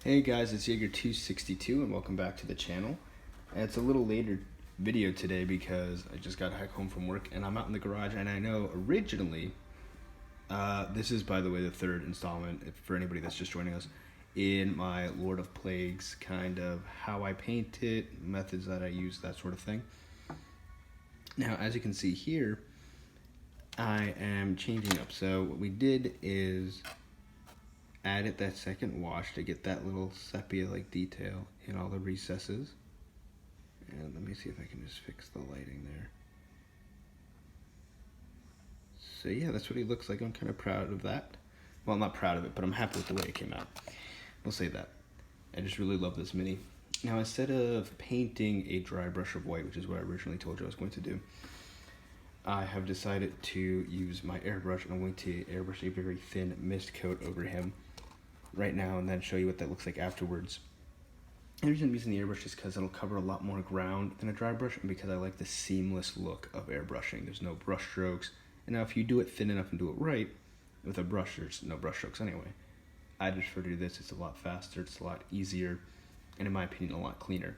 Hey guys, it's Jaeger262 and welcome back to the channel. And it's a little later video today because I just got back home from work and I'm out in the garage, and I know originally, this is by the way the third installment for anybody that's just joining us in my Lord of Plagues kind of how I paint it, methods that I use, that sort of thing. Now as you can see here, I am changing up. So what we did is added that second wash to get that little sepia-like detail in all the recesses. And let me see if I can just fix the lighting there. So yeah, that's what he looks like. I'm kind of proud of that. Well, I'm not proud of it, but I'm happy with the way it came out. We'll say that. I just really love this mini. Now, instead of painting a dry brush of white, which is what I originally told you I was going to do, I have decided to use my airbrush, and I'm going to airbrush a very thin mist coat over him right now and then show you what that looks like afterwards. And the reason I'm using the airbrush is because it'll cover a lot more ground than a dry brush, and because I like the seamless look of airbrushing. There's no brush strokes. And now if you do it thin enough and do it right, with a brush, there's no brush strokes anyway. I just prefer to do this. It's a lot faster, it's a lot easier, and in my opinion, a lot cleaner.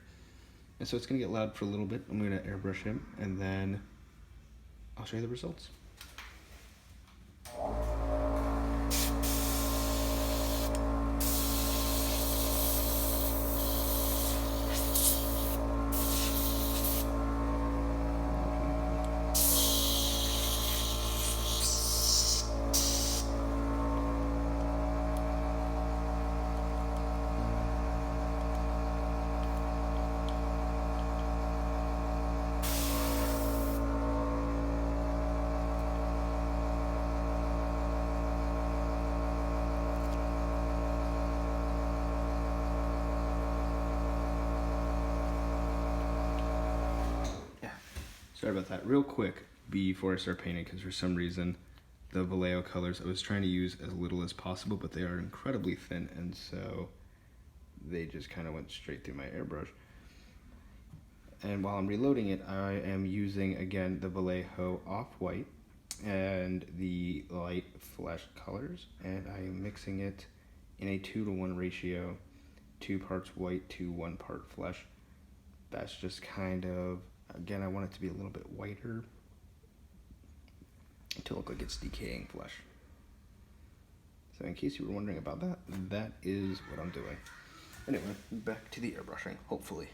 And so it's going to get loud for a little bit. I'm going to airbrush him, and then I'll show you the results. Sorry about that. Real quick before I start painting, because for some reason the Vallejo colors I was trying to use as little as possible, but they are incredibly thin, and so they just kind of went straight through my airbrush. And while I'm reloading it, I am using again the Vallejo off-white and the light flesh colors, and I am mixing it in a 2-to-1 ratio, 2 parts white to 1 part flesh. That's just kind of, again, I want it to be a little bit whiter to look like it's decaying flesh. So in case you were wondering about that, that is what I'm doing. Anyway, back to the airbrushing, hopefully.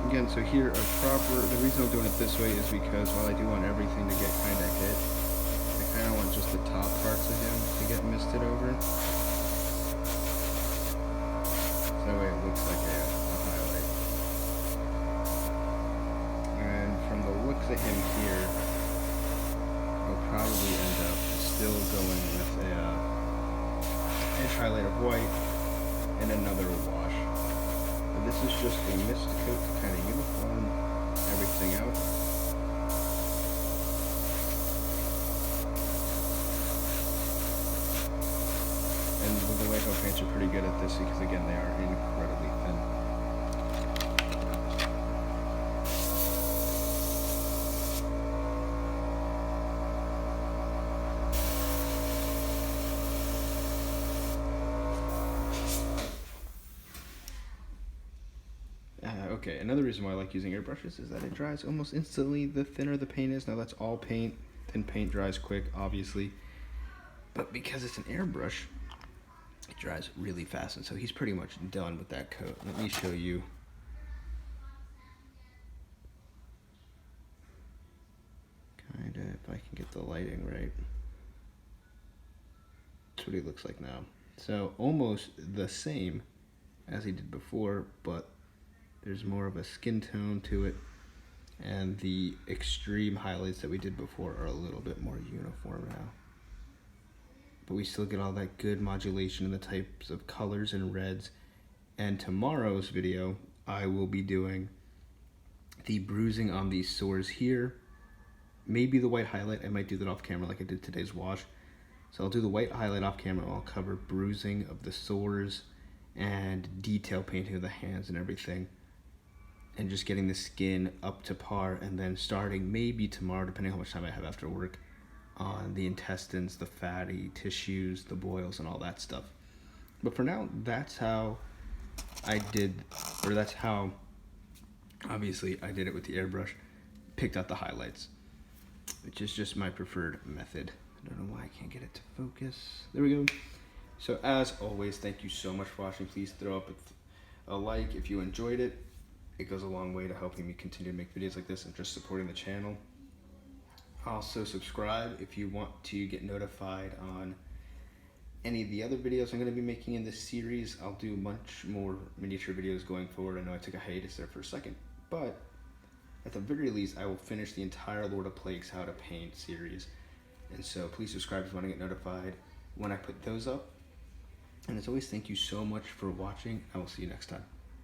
Again, so here the reason I'm doing it this way is because while I do want everything to get kind of hit, I kind of want just the top parts of him to get misted over. So that way it looks like a highlight. And from the looks of him here, I'll probably end up still going with a edge highlight of white and another wash. This is just a mist coat to kind of uniform everything out. And the Vallejo paints are pretty good at this because, again, they are incredibly thin. Okay, another reason why I like using airbrushes is that it dries almost instantly the thinner the paint is. Now that's all paint. Thin paint dries quick, obviously. But because it's an airbrush, it dries really fast. And so he's pretty much done with that coat. Let me show you. Kind of, if I can get the lighting right. That's what he looks like now. So almost the same as he did before, but there's more of a skin tone to it, and the extreme highlights that we did before are a little bit more uniform now. But we still get all that good modulation in the types of colors and reds. And tomorrow's video, I will be doing the bruising on these sores here maybe the white highlight. I might do that off camera like I did today's wash. So I'll do the white highlight off camera. I'll cover bruising of the sores and detail painting of the hands and everything, and just getting the skin up to par, and then starting maybe tomorrow, depending on how much time I have after work, on the intestines, the fatty tissues, the boils, and all that stuff. But for now, that's how I did, or that's how, obviously, I did it with the airbrush, picked out the highlights, which is just my preferred method. I don't know why I can't get it to focus. There we go. So as always, thank you so much for watching. Please throw up a like if you enjoyed it. It goes a long way to helping me continue to make videos like this and just supporting the channel. Also subscribe if you want to get notified on any of the other videos I'm going to be making in this series. I'll do much more miniature videos going forward. I know I took a hiatus there for a second, but at the very least, I will finish the entire Lord of Plagues How to Paint series. And so please subscribe if you want to get notified when I put those up. And as always, thank you so much for watching. I will see you next time.